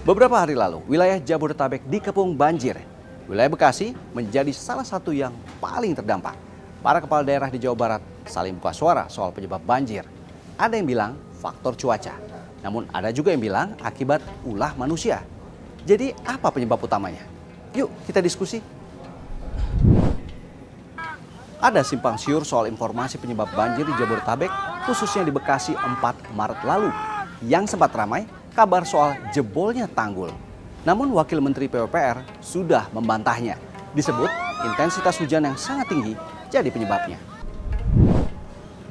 Beberapa hari lalu, wilayah Jabodetabek dikepung banjir. Wilayah Bekasi menjadi salah satu yang paling terdampak. Para kepala daerah di Jawa Barat saling buka suara soal penyebab banjir. Ada yang bilang faktor cuaca, namun ada juga yang bilang akibat ulah manusia. Jadi apa penyebab utamanya? Yuk kita diskusi. Ada simpang siur soal informasi penyebab banjir di Jabodetabek, khususnya di Bekasi 4 Maret lalu. Yang sempat ramai, kabar soal jebolnya tanggul. Namun Wakil Menteri PUPR sudah membantahnya. Disebut intensitas hujan yang sangat tinggi jadi penyebabnya.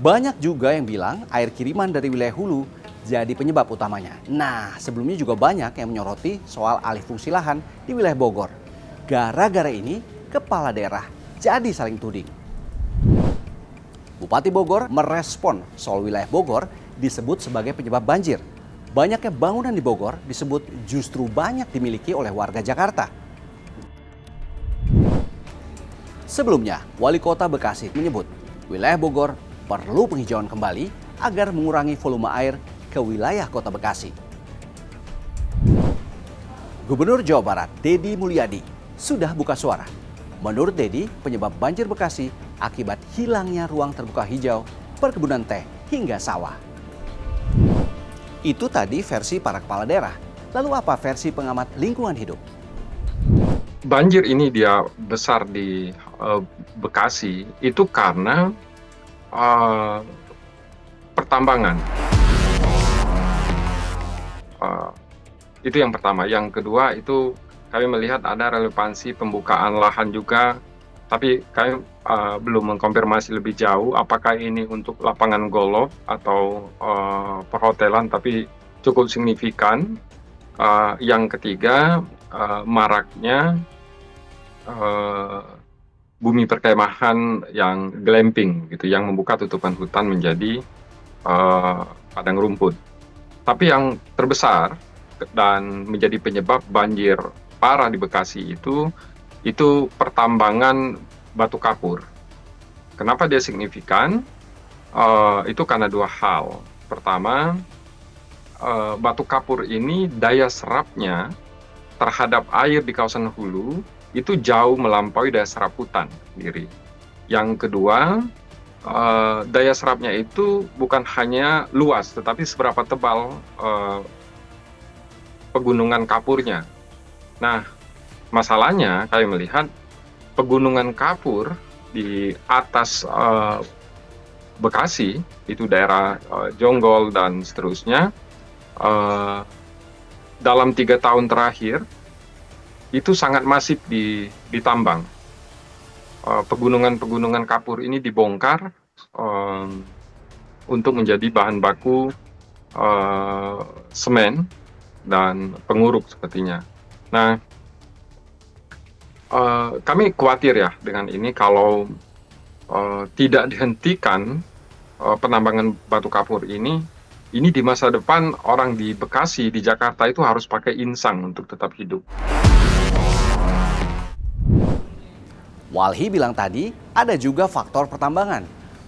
Banyak juga yang bilang air kiriman dari wilayah hulu jadi penyebab utamanya. Nah, sebelumnya juga banyak yang menyoroti soal alih fungsi lahan di wilayah Bogor. Gara-gara ini, kepala daerah jadi saling tuding. Bupati Bogor merespon soal wilayah Bogor disebut sebagai penyebab banjir. Banyaknya bangunan di Bogor disebut justru banyak dimiliki oleh warga Jakarta. Sebelumnya, Wali Kota Bekasi menyebut wilayah Bogor perlu penghijauan kembali agar mengurangi volume air ke wilayah Kota Bekasi. Gubernur Jawa Barat, Deddy Mulyadi, sudah buka suara. Menurut Deddy, penyebab banjir Bekasi akibat hilangnya ruang terbuka hijau, perkebunan teh, hingga sawah. Itu tadi versi para kepala daerah. Lalu apa versi pengamat lingkungan hidup? Banjir ini dia besar di Bekasi itu karena pertambangan. Itu yang pertama. Yang kedua itu kami melihat ada relevansi pembukaan lahan juga, tapi kami belum mengkonfirmasi lebih jauh apakah ini untuk lapangan golf atau perhotelan, tapi cukup signifikan. Yang ketiga, maraknya bumi perkemahan yang glamping, gitu, yang membuka tutupan hutan menjadi padang rumput. Tapi yang terbesar dan menjadi penyebab banjir parah di Bekasi itu pertambangan batu kapur. Kenapa dia signifikan? Itu karena dua hal. Pertama, batu kapur ini daya serapnya terhadap air di kawasan hulu itu jauh melampaui daya serap hutan sendiri. Yang kedua, daya serapnya itu bukan hanya luas, tetapi seberapa tebal pegunungan kapurnya. Nah, masalahnya kami melihat pegunungan kapur di atas Bekasi, itu daerah Jonggol dan seterusnya, dalam 3 tahun terakhir itu sangat masif ditambang. Pegunungan-pegunungan kapur ini dibongkar untuk menjadi bahan baku semen dan penguruk sepertinya. Nah, kami khawatir ya dengan ini kalau tidak dihentikan penambangan batu kapur ini di masa depan orang di Bekasi, di Jakarta itu harus pakai insang untuk tetap hidup. Walhi bilang tadi ada juga faktor pertambangan.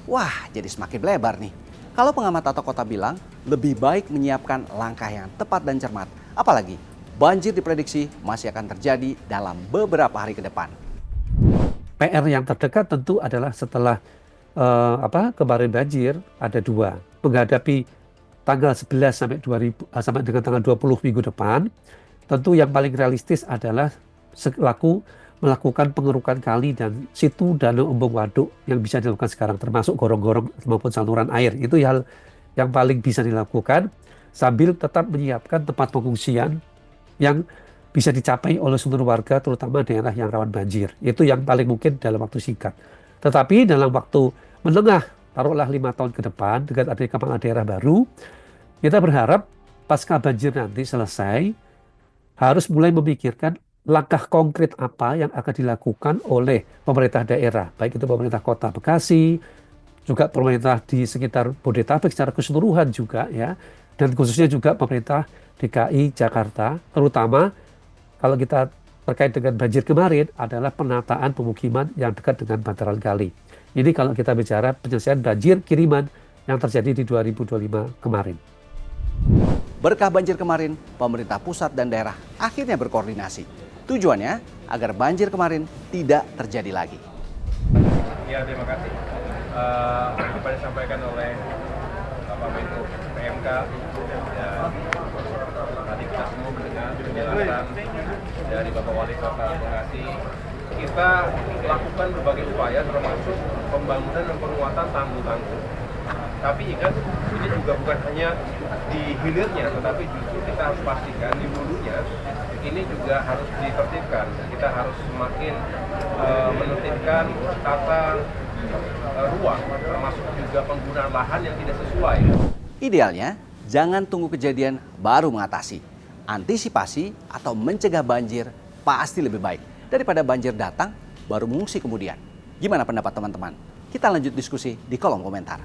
Wah, jadi semakin lebar nih. Kalau pengamat tata kota bilang lebih baik menyiapkan langkah yang tepat dan cermat. Apalagi banjir diprediksi masih akan terjadi dalam beberapa hari ke depan. PR yang terdekat tentu adalah setelah kemarin banjir ada dua. Menghadapi tanggal 11 sampai dengan tanggal 20 minggu depan, tentu yang paling realistis adalah melakukan pengerukan kali dan situ danau embung waduk yang bisa dilakukan sekarang, termasuk gorong-gorong maupun saluran air. Itu hal yang paling bisa dilakukan sambil tetap menyiapkan tempat pengungsian yang bisa dicapai oleh seluruh warga, terutama daerah yang rawan banjir. Itu yang paling mungkin dalam waktu singkat. Tetapi dalam waktu menengah, taruhlah 5 tahun ke depan, dengan adanya kepala daerah baru, kita berharap pasca banjir nanti selesai, harus mulai memikirkan langkah konkret apa yang akan dilakukan oleh pemerintah daerah, baik itu pemerintah kota Bekasi, juga pemerintah di sekitar Bodetabek secara keseluruhan juga ya, dan khususnya juga pemerintah DKI Jakarta, terutama kalau kita terkait dengan banjir kemarin adalah penataan pemukiman yang dekat dengan bantaran kali. Ini kalau kita bicara penyelesaian banjir kiriman yang terjadi di 2025 kemarin. Berkah banjir kemarin, pemerintah pusat dan daerah akhirnya berkoordinasi. Tujuannya agar banjir kemarin tidak terjadi lagi. Ya, terima kasih. Apa yang disampaikan oleh Bapak Menko PMK, dan tadi kita semua mendengar penjelasan dari Bapak Wali Kota Bekasi. Kita lakukan berbagai upaya termasuk pembangunan dan penguatan tanggul-tanggul. Tapi ingat, ini juga bukan hanya di hilirnya, tetapi justru kita harus pastikan di hulunya ini juga harus ditertibkan. Kita harus semakin menertibkan tata ruang, termasuk juga penggunaan lahan yang tidak sesuai. Idealnya, jangan tunggu kejadian baru mengatasi. Antisipasi atau mencegah banjir pasti lebih baik daripada banjir datang baru mengungsi kemudian. Gimana pendapat teman-teman? Kita lanjut diskusi di kolom komentar.